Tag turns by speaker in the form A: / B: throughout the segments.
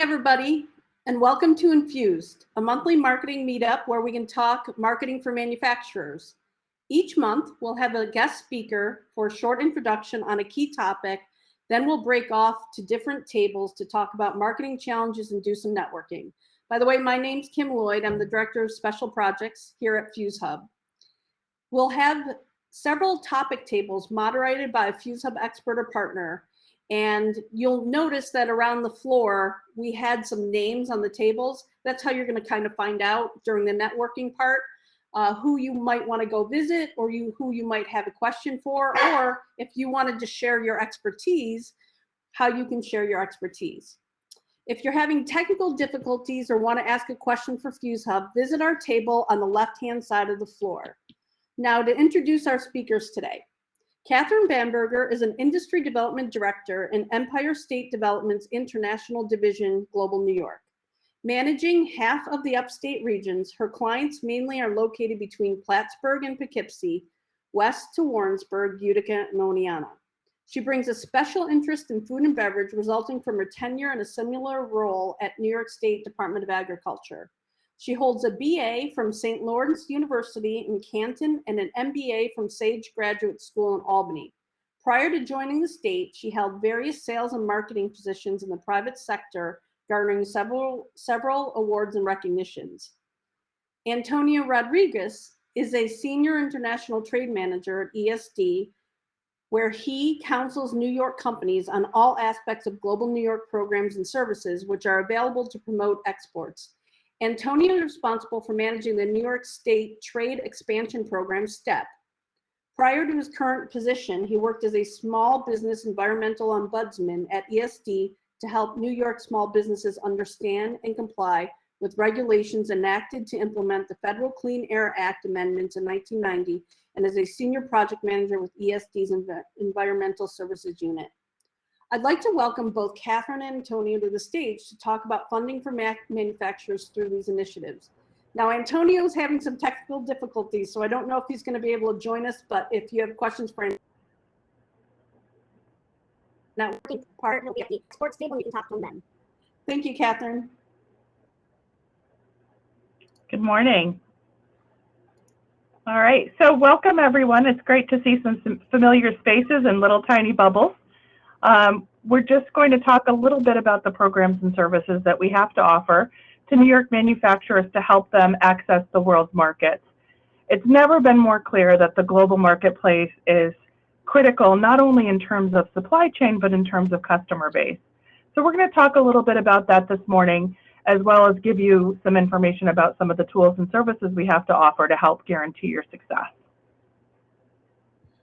A: Everybody, and welcome to InFUZED, a monthly marketing meetup where we can talk marketing for manufacturers. Each month, we'll have a guest speaker for a short introduction on a key topic, then we'll break off to different tables to talk about marketing challenges and do some networking. By the way, my name's Kim Lloyd. I'm the Director of Special Projects here at FuseHub. We'll have several topic tables moderated by a FuseHub expert or partner. And you'll notice that around the floor, we had some names on the tables. That's how you're going to kind of find out during the networking part who you might want to go visit or who you might have a question for, or if you wanted to share your expertise, how you can share your expertise. If you're having technical difficulties or want to ask a question for FuseHub, visit our table on the left-hand side of the floor. Now to introduce our speakers today. Catherine Bamberger is an Industry Development Director in Empire State Development's International Division, Global New York. Managing half of the upstate regions, her clients mainly are located between Plattsburgh and Poughkeepsie, west to Warrensburg, Utica, and Oneonta. She brings a special interest in food and beverage resulting from her tenure in a similar role at New York State Department of Agriculture. She holds a BA from St. Lawrence University in Canton and an MBA from Sage Graduate School in Albany. Prior to joining the state, she held various sales and marketing positions in the private sector, garnering several awards and recognitions. Antonio Rodriguez is a senior international trade manager at ESD, where he counsels New York companies on all aspects of global New York programs and services, which are available to promote exports. Antonio is responsible for managing the New York State Trade Expansion Program, STEP. Prior to his current position, he worked as a small business environmental ombudsman at ESD to help New York small businesses understand and comply with regulations enacted to implement the Federal Clean Air Act amendments in 1990, and as a senior project manager with ESD's Environmental Services Unit. I'd like to welcome both Catherine and Antonio to the stage to talk about funding for manufacturers through these initiatives. Now, Antonio is having some technical difficulties, so I don't know if he's going to be able to join us, but if you have questions for him, networking part will be at the sports table, you can talk to them then. Thank you, Catherine.
B: Good morning. All right, so welcome everyone. It's great to see some familiar spaces and little tiny bubbles. We're just going to talk a little bit about the programs and services that we have to offer to New York manufacturers to help them access the world's markets. It's never been more clear that the global marketplace is critical, not only in terms of supply chain, but in terms of customer base. So we're going to talk a little bit about that this morning, as well as give you some information about some of the tools and services we have to offer to help guarantee your success.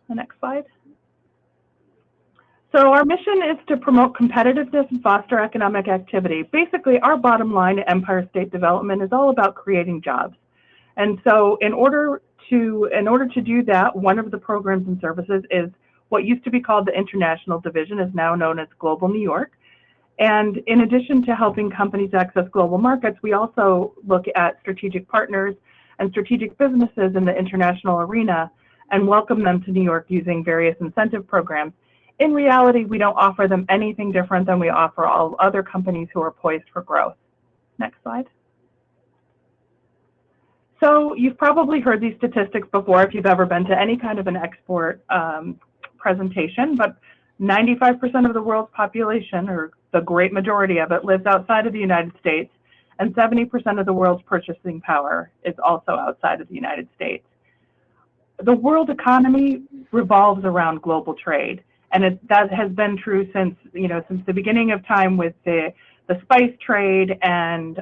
B: The next slide. So our mission is to promote competitiveness and foster economic activity. Basically, our bottom line at Empire State Development is all about creating jobs. And so in order to do that, one of the programs and services is what used to be called the International Division, is now known as Global New York. And in addition to helping companies access global markets, we also look at strategic partners and strategic businesses in the international arena and welcome them to New York using various incentive programs. In reality, we don't offer them anything different than we offer all other companies who are poised for growth. Next slide. So you've probably heard these statistics before if you've ever been to any kind of an export presentation, but 95% of the world's population, or the great majority of it, lives outside of the United States, and 70% of the world's purchasing power is also outside of the United States. The world economy revolves around global trade. And that has been true since the beginning of time with the spice trade and,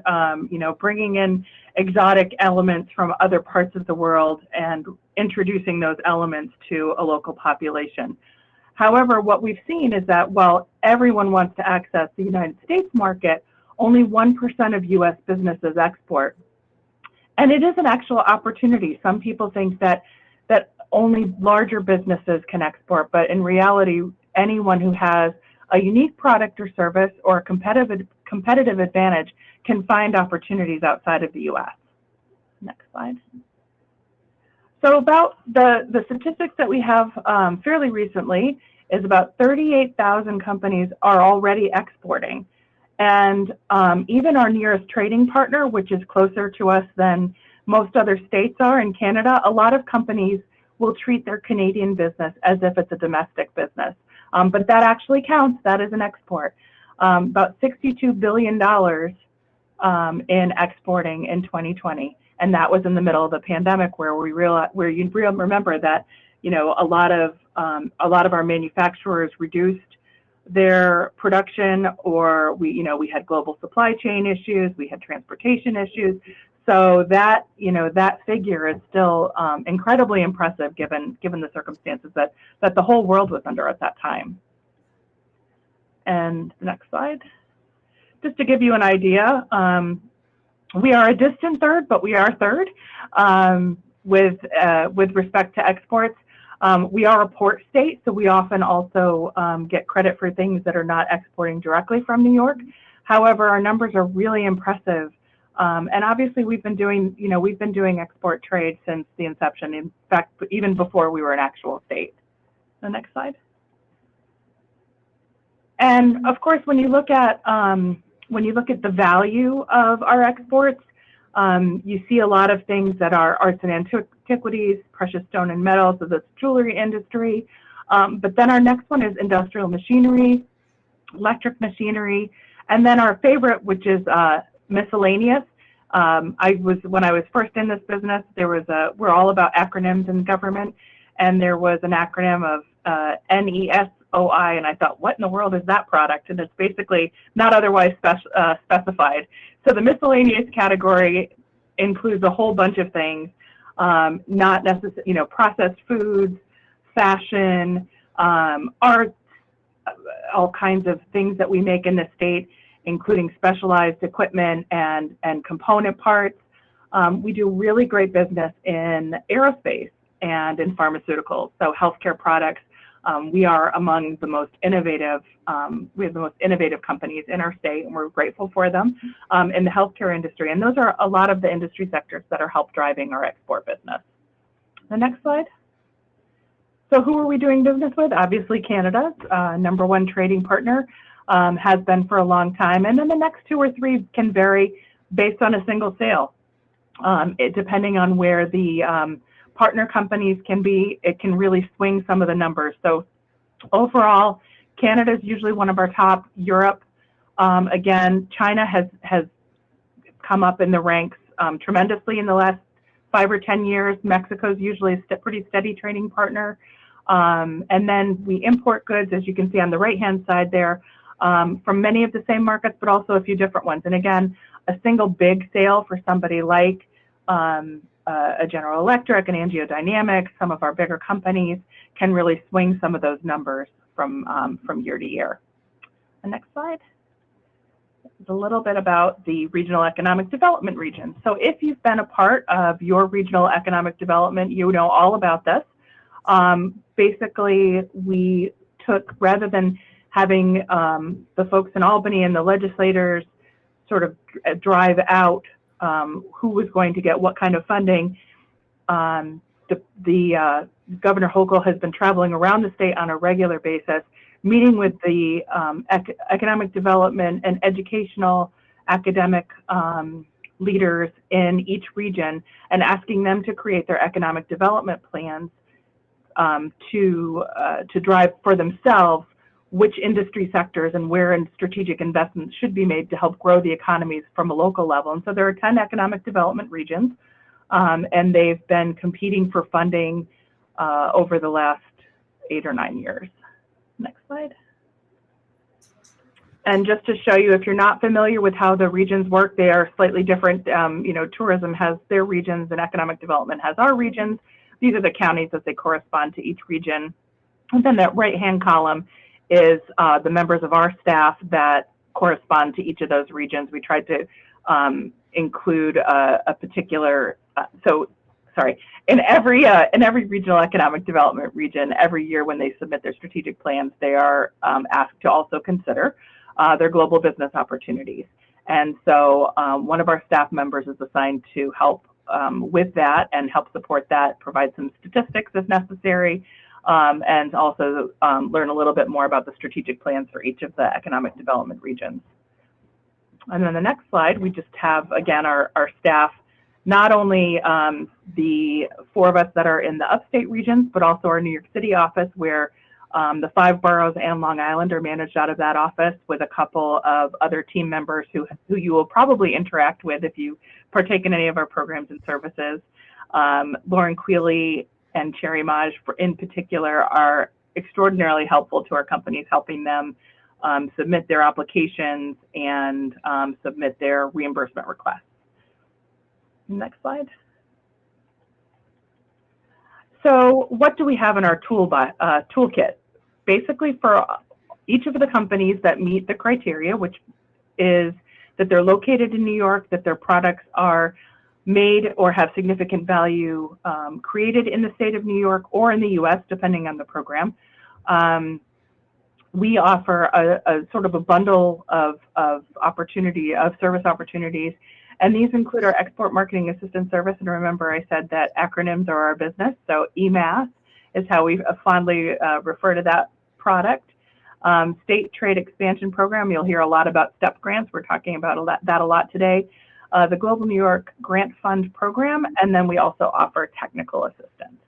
B: bringing in exotic elements from other parts of the world and introducing those elements to a local population. However, what we've seen is that while everyone wants to access the United States market, only 1% of U.S. businesses export. And it is an actual opportunity. Some people think that only larger businesses can export, but in reality, anyone who has a unique product or service or a competitive advantage can find opportunities outside of the U.S. Next slide. So about the statistics that we have fairly recently is about 38,000 companies are already exporting. And even our nearest trading partner, which is closer to us than most other states are in Canada, a lot of companies will treat their Canadian business as if it's a domestic business. But that actually counts. That is an export. About $62 billion in exporting in 2020. And that was in the middle of the pandemic, where you remember that, you know, a lot of our manufacturers reduced their production, or we had global supply chain issues, we had transportation issues. So that, you know, that figure is still incredibly impressive given the circumstances that the whole world was under at that time. And the next slide. Just to give you an idea, we are a distant third, but we are third with respect to exports. We are a port state, so we often also get credit for things that are not exporting directly from New York. However, our numbers are really impressive. And obviously we've been doing export trade since the inception. In fact, even before we were an actual state. The next slide. And of course, when you look at the value of our exports, you see a lot of things that are arts and antiquities, precious stone and metals, so that's jewelry industry. But then our next one is industrial machinery, electric machinery, and then our favorite, which is miscellaneous. When I was first in this business, we're all about acronyms in government, and there was an acronym of NESOI, and I thought, what in the world is that product? And it's basically not otherwise specified. So the miscellaneous category includes a whole bunch of things, not necessarily, processed foods, fashion, art, all kinds of things that we make in the state, including specialized equipment and component parts. We do really great business in aerospace and in pharmaceuticals, so healthcare products. We are among the most innovative, we have the most innovative companies in our state, and we're grateful for them in the healthcare industry. And those are a lot of the industry sectors that are help driving our export business. The next slide. So who are we doing business with? Obviously Canada's #1 trading partner, has been for a long time. And then the next 2 or 3 can vary based on a single sale. Depending on where the partner companies can be, it can really swing some of the numbers. So overall, Canada is usually one of our top. Europe, again, China has come up in the ranks tremendously in the last 5 or 10 years. Mexico is usually a pretty steady trading partner. And then we import goods, as you can see on the right-hand side there, from many of the same markets, but also a few different ones. And again, a single big sale for somebody like a General Electric, an Angiodynamics, some of our bigger companies can really swing some of those numbers from year to year. The next slide is a little bit about the regional economic development region. So if you've been a part of your regional economic development, you know all about this. Basically, we took, rather than having the folks in Albany and the legislators sort of drive out who was going to get what kind of funding, Governor Hochul has been traveling around the state on a regular basis, meeting with the economic development and educational academic leaders in each region and asking them to create their economic development plans to drive for themselves which industry sectors and where in strategic investments should be made to help grow the economies from a local level. And so there are 10 economic development regions, and they've been competing for funding over the last 8 or 9 years. Next slide. And just to show you, if you're not familiar with how the regions work, they are slightly different. Tourism has their regions and economic development has our regions. These are the counties as they correspond to each region. And then that right-hand column is the members of our staff that correspond to each of those regions. We tried to include a particular, in every regional economic development region, every year when they submit their strategic plans, they are asked to also consider their global business opportunities. And so one of our staff members is assigned to help with that and help support that, provide some statistics if necessary, and also learn a little bit more about the strategic plans for each of the economic development regions. And then the next slide, we just have, again, our staff, not only the 4 of us that are in the upstate regions, but also our New York City office, where the 5 boroughs and Long Island are managed out of that office, with a couple of other team members who you will probably interact with if you partake in any of our programs and services. Lauren Quealy and Cherry Maj, in particular, are extraordinarily helpful to our companies, helping them submit their applications and submit their reimbursement requests. Next slide. So what do we have in our toolkit? Basically, for each of the companies that meet the criteria, which is that they're located in New York, that their products are made or have significant value created in the state of New York or in the US, depending on the program, we offer a sort of a bundle of service opportunities. And these include our Export Marketing Assistance Service. And remember, I said that acronyms are our business. So EMAS is how we fondly refer to that product. State Trade Expansion Program, you'll hear a lot about STEP grants. We're talking about that a lot today. The Global New York Grant Fund Program, and then we also offer technical assistance.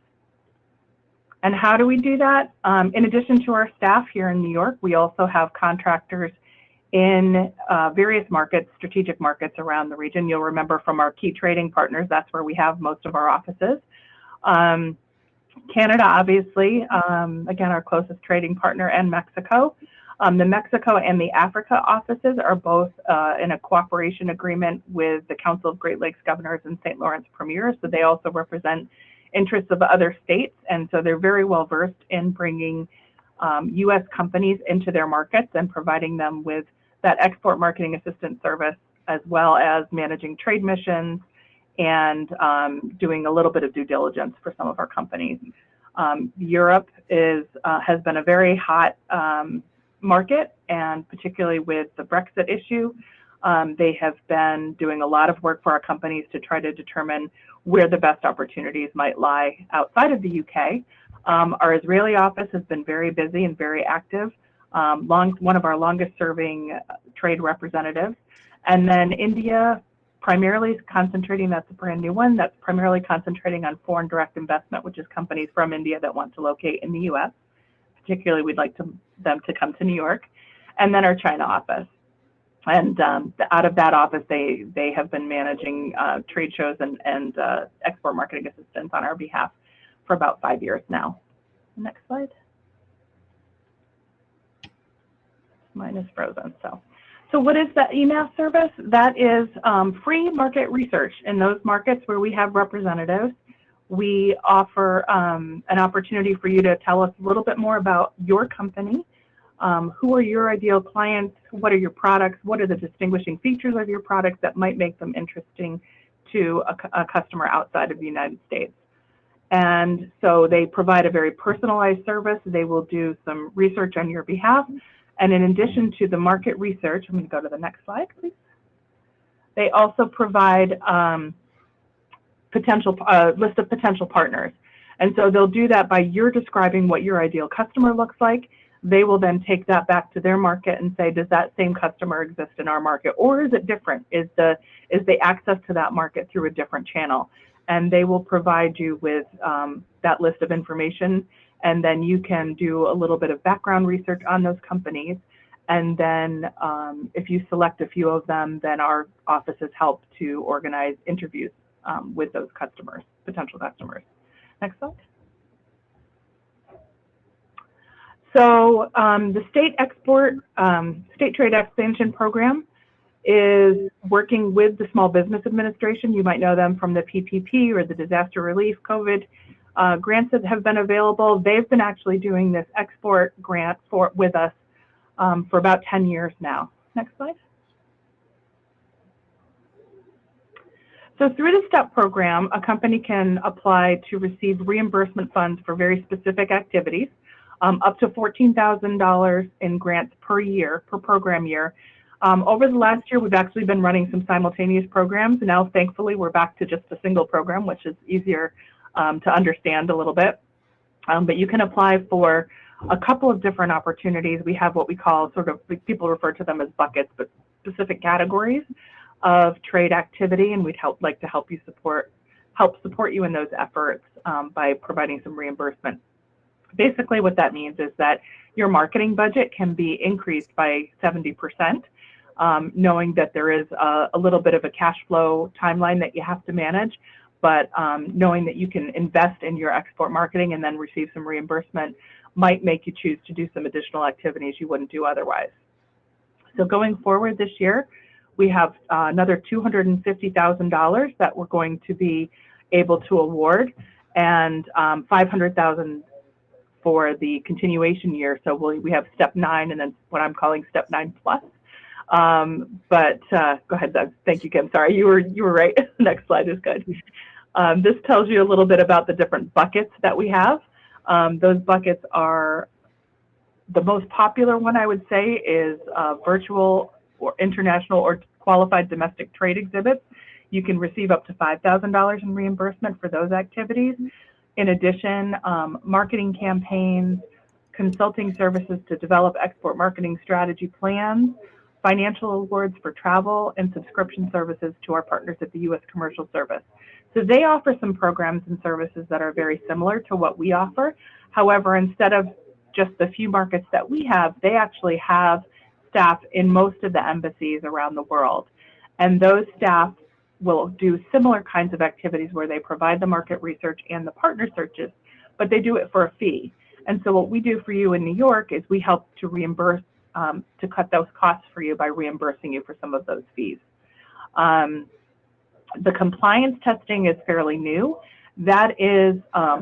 B: And how do we do that? In addition to our staff here in New York, we also have contractors in various markets, strategic markets around the region. You'll remember from our key trading partners, that's where we have most of our offices. Canada, obviously, again, our closest trading partner, and Mexico. The Mexico and the Africa offices are both in a cooperation agreement with the Council of Great Lakes Governors and St. Lawrence Premiers, so they also represent interests of other states, and so they're very well versed in bringing U.S. companies into their markets and providing them with that export marketing assistance service, as well as managing trade missions and doing a little bit of due diligence for some of our companies. Europe has been a very hot market, and particularly with the Brexit issue, they have been doing a lot of work for our companies to try to determine where the best opportunities might lie outside of the UK. Our Israeli office has been very busy and very active, one of our longest serving trade representatives. And then India primarily concentrating, that's a brand new one, that's primarily concentrating on foreign direct investment, which is companies from India that want to locate in the US. Particularly, we'd like them to come to New York. And then our China office. And out of that office, they have been managing trade shows and export marketing assistance on our behalf for about 5 years now. Next slide. Mine is frozen. So what is that EMAS service? That is free market research in those markets where we have representatives. We offer an opportunity for you to tell us a little bit more about your company. Who are your ideal clients? What are your products? What are the distinguishing features of your products that might make them interesting to a customer outside of the United States? And so they provide a very personalized service. They will do some research on your behalf. And in addition to the market research, I'm going to go to the next slide, please. They also provide list of potential partners. And so they'll do that by your describing what your ideal customer looks like. They will then take that back to their market and say, does that same customer exist in our market, or is it different? Is the access to that market through a different channel? And they will provide you with that list of information, and then you can do a little bit of background research on those companies. And then if you select a few of them, then our offices help to organize interviews with those customers, potential customers. Next slide. So the State Trade Expansion Program is working with the Small Business Administration. You might know them from the PPP or the disaster relief COVID grants that have been available. They've been actually doing this export grant with us for about 10 years now. Next slide. So through the STEP program, a company can apply to receive reimbursement funds for very specific activities, up to $14,000 in grants per year, per program year. Over the last year, we've actually been running some simultaneous programs. Now, thankfully, we're back to just a single program, which is easier to understand a little bit. But you can apply for a couple of different opportunities. We have what we call people refer to them as buckets, but specific categories of trade activity, and we'd like to help support you in those efforts by providing some reimbursement. Basically, what that means is that your marketing budget can be increased by 70%, knowing that there is a little bit of a cash flow timeline that you have to manage, but knowing that you can invest in your export marketing and then receive some reimbursement might make you choose to do some additional activities you wouldn't do otherwise. So going forward this year, we have another $250,000 that we're going to be able to award, and $500,000 for the continuation year. So we have step 9 and then what I'm calling step 9 plus. Go ahead, Doug. Thank you, Kim. Sorry, you were right. Next slide is good. This tells you a little bit about the different buckets that we have. Those buckets are, the most popular one I would say is virtual or international or qualified domestic trade exhibits. You can receive up to $5,000 in reimbursement for those activities. In addition, marketing campaigns, consulting services to develop export marketing strategy plans, financial awards for travel, and subscription services to our partners at the U.S. Commercial Service. So they offer some programs and services that are very similar to what we offer. However, instead of just the few markets that we have, they actually have staff in most of the embassies around the world. And those staff will do similar kinds of activities where they provide the market research and the partner searches, but they do it for a fee. And so what we do for you in New York is we help to reimburse, to cut those costs for you by reimbursing you for some of those fees. The compliance testing is fairly new. That is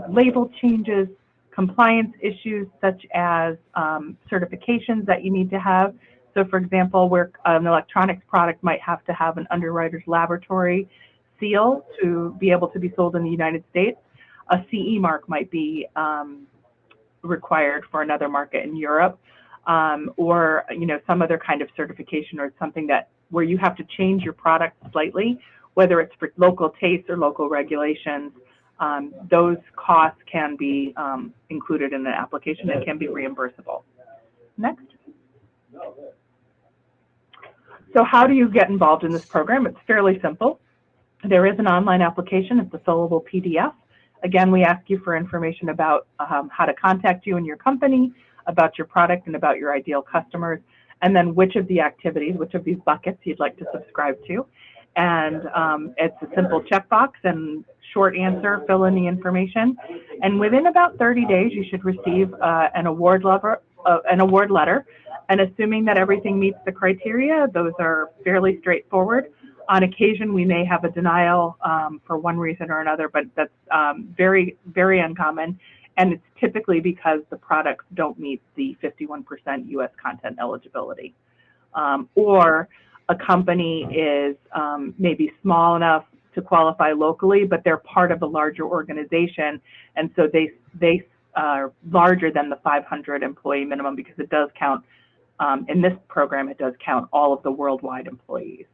B: label changes, compliance issues such as certifications that you need to have. So for example, where an electronics product might have to have an underwriter's laboratory seal to be able to be sold in the United States, a CE mark might be required for another market in Europe, or some other kind of certification or something that where you have to change your product slightly, whether it's for local tastes or local regulations. Those costs can be included in the application and can be reimbursable. Next. So how do you get involved in this program? It's fairly simple. There is an online application. It's a fillable PDF. Again, we ask you for information about how to contact you and your company, about your product and about your ideal customers, and then which of the activities, which of these buckets you'd like to subscribe to. And it's a simple checkbox and short answer, fill in the information. And within about 30 days, you should receive an award letter. And assuming that everything meets the criteria, those are fairly straightforward. On occasion, we may have a denial for one reason or another, but that's very, very uncommon. And it's typically because the products don't meet the 51% US content eligibility. Or a company is maybe small enough to qualify locally, but they're part of a larger organization. And so they are larger than the 500 employee minimum, because it does count, in this program, it does count all of the worldwide employees.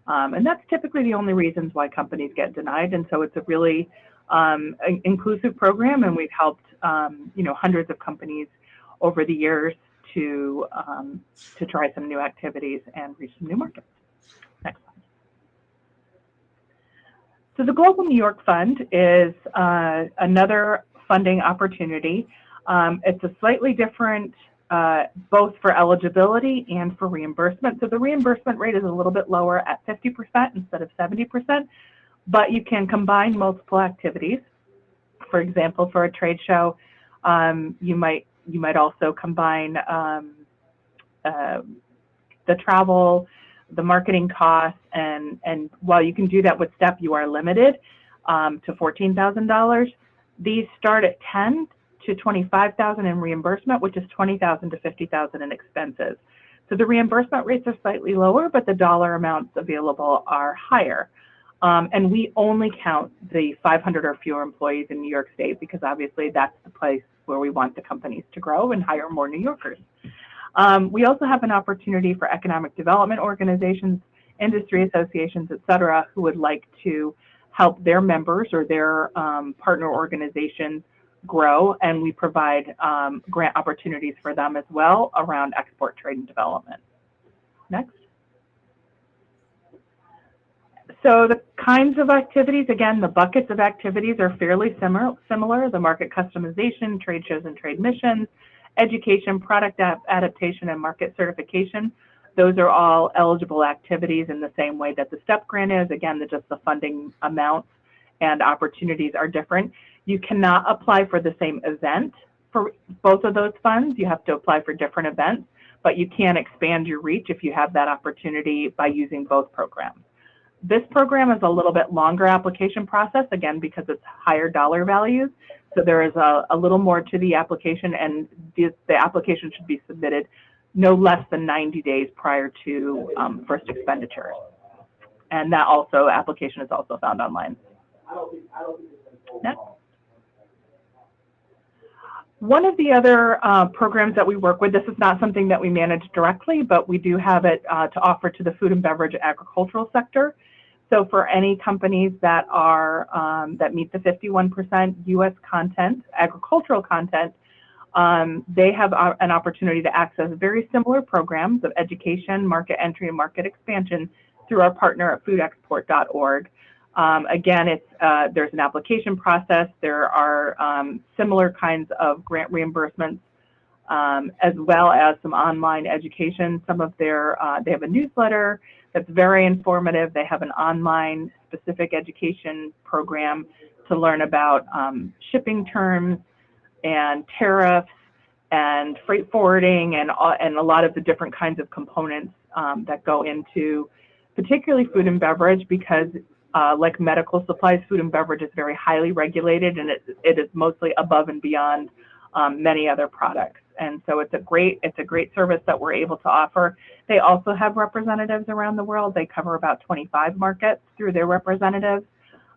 B: And that's typically the only reasons why companies get denied. And so it's a really inclusive program, and we've helped hundreds of companies over the years to try some new activities and reach some new markets. Next slide. So the Global New York Fund is another funding opportunity. It's a slightly different, both for eligibility and for reimbursement. So the reimbursement rate is a little bit lower at 50% instead of 70%, but you can combine multiple activities. For example, for a trade show, you might also combine the travel, the marketing costs, and while you can do that with STEP, you are limited to $14,000. These start at $10,000 to $25,000 in reimbursement, which is $20,000 to $50,000 in expenses. So the reimbursement rates are slightly lower, but the dollar amounts available are higher. And we only count the 500 or fewer employees in New York State, because obviously that's the place where we want the companies to grow and hire more New Yorkers. We also have an opportunity for economic development organizations, industry associations, et cetera, who would like to help their members or their partner organizations grow, and we provide grant opportunities for them as well around export trade and development. Next. So the kinds of activities, again, the buckets of activities are fairly similar. The market customization, trade shows and trade missions, education, product adaptation, and market certification. Those are all eligible activities in the same way that the STEP grant is. Again, just the funding amounts and opportunities are different. You cannot apply for the same event for both of those funds. You have to apply for different events, but you can expand your reach if you have that opportunity by using both programs. This program is a little bit longer application process, again, because it's higher dollar values. So there is a little more to the application, and the application should be submitted no less than 90 days prior to first expenditures. And that application is also found online. Next. One of the other programs that we work with, this is not something that we manage directly, but we do have it to offer to the food and beverage agricultural sector. So for any companies that are that meet the 51% U.S. content, agricultural content, they have an opportunity to access very similar programs of education, market entry, and market expansion through our partner at foodexport.org. Again, there's an application process. There are similar kinds of grant reimbursements, as well as some online education. Some of they have a newsletter that's very informative. They have an online specific education program to learn about shipping terms and tariffs and freight forwarding and a lot of the different kinds of components that go into particularly food and beverage, because like medical supplies, food and beverage is very highly regulated, and it is mostly above and beyond many other products. And so it's a great service that we're able to offer. They also have representatives around the world. They cover about 25 markets through their representatives.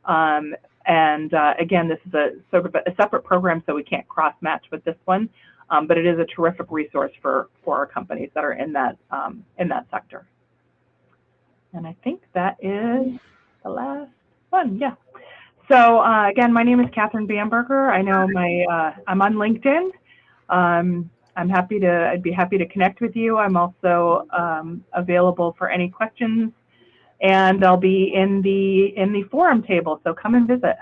B: Again, this is a sort of a separate program, so we can't cross match with this one. But it is a terrific resource for our companies that are in that sector. And I think that is the last one. Yeah. So again, my name is Catherine Bamberger. I know I'm on LinkedIn. I'd be happy to connect with you. I'm also available for any questions, and I'll be in the forum table. So come and visit.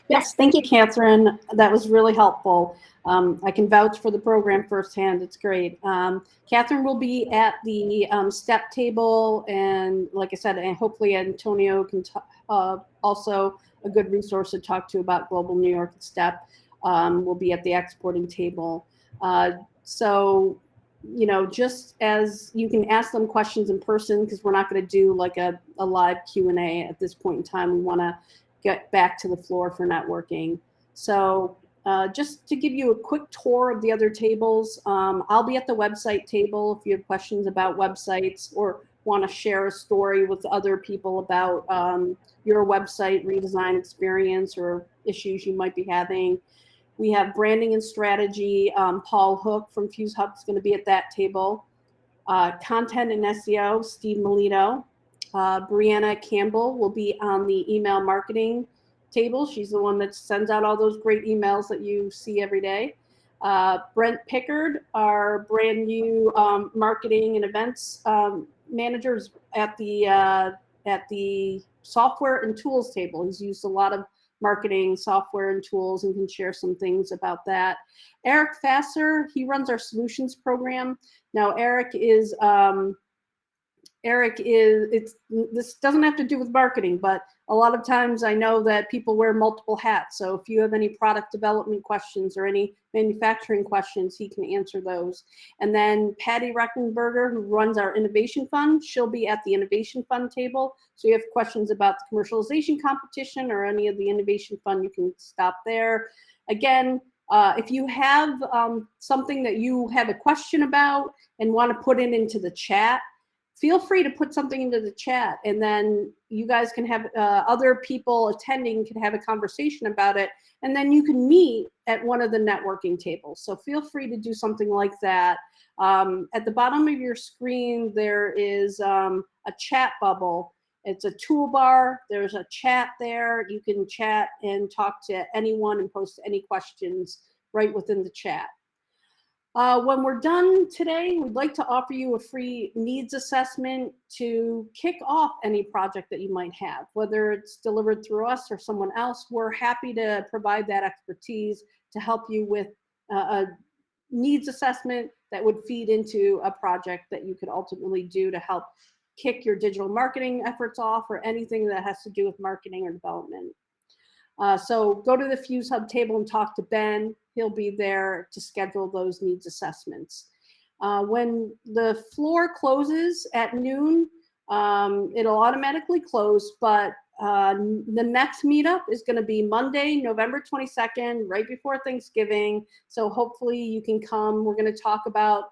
A: Yes, thank you, Catherine. That was really helpful. I can vouch for the program firsthand. It's great. Catherine will be at the STEP table, and like I said, and hopefully Antonio can also a good resource to talk to about Global New York STEP. Will be at the exporting table. So, you know, just as you can ask them questions in person, because we're not going to do like a live Q&A at this point in time. We want to get back to the floor for networking. So just to give you a quick tour of the other tables, I'll be at the website table if you have questions about websites or want to share a story with other people about your website redesign experience or issues you might be having. We have branding and strategy. Paul Hook from Fuse Hub is going to be at that table. Content and SEO, Steve Melito. Brianna Campbell will be on the email marketing table. She's the one that sends out all those great emails that you see every day. Brent Pickard, our brand new marketing and events managers at the software and tools table. He's used a lot of marketing software and tools and can share some things about that. Eric Fasser, he runs our solutions program. Now, this doesn't have to do with marketing, but a lot of times I know that people wear multiple hats. So if you have any product development questions or any manufacturing questions, he can answer those. And then Patty Reckenberger, who runs our innovation fund, she'll be at the innovation fund table. So you have questions about the commercialization competition or any of the innovation fund, you can stop there. Again, if you have something that you have a question about and want to put it into the chat, feel free to put something into the chat, and then you guys can have other people attending can have a conversation about it, and then you can meet at one of the networking tables. So feel free to do something like that. At the bottom of your screen, there is a chat bubble. It's a toolbar. There's a chat there. You can chat and talk to anyone and post any questions right within the chat. When we're done today, we'd like to offer you a free needs assessment to kick off any project that you might have, whether it's delivered through us or someone else. We're happy to provide that expertise to help you with a needs assessment that would feed into a project that you could ultimately do to help kick your digital marketing efforts off or anything that has to do with marketing or development. So go to the Fuse Hub table and talk to Ben. He'll be there to schedule those needs assessments. When the floor closes at noon, it'll automatically close, but the next meetup is going to be Monday, November 22nd, right before Thanksgiving. So hopefully you can come. We're going to talk about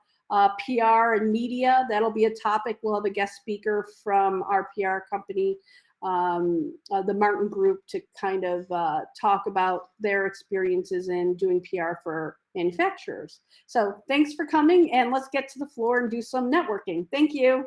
A: PR and media. That'll be a topic. We'll have a guest speaker from our PR company, the Martin Group, to kind of talk about their experiences in doing PR for manufacturers. So thanks for coming, and let's get to the floor and do some networking. Thank you.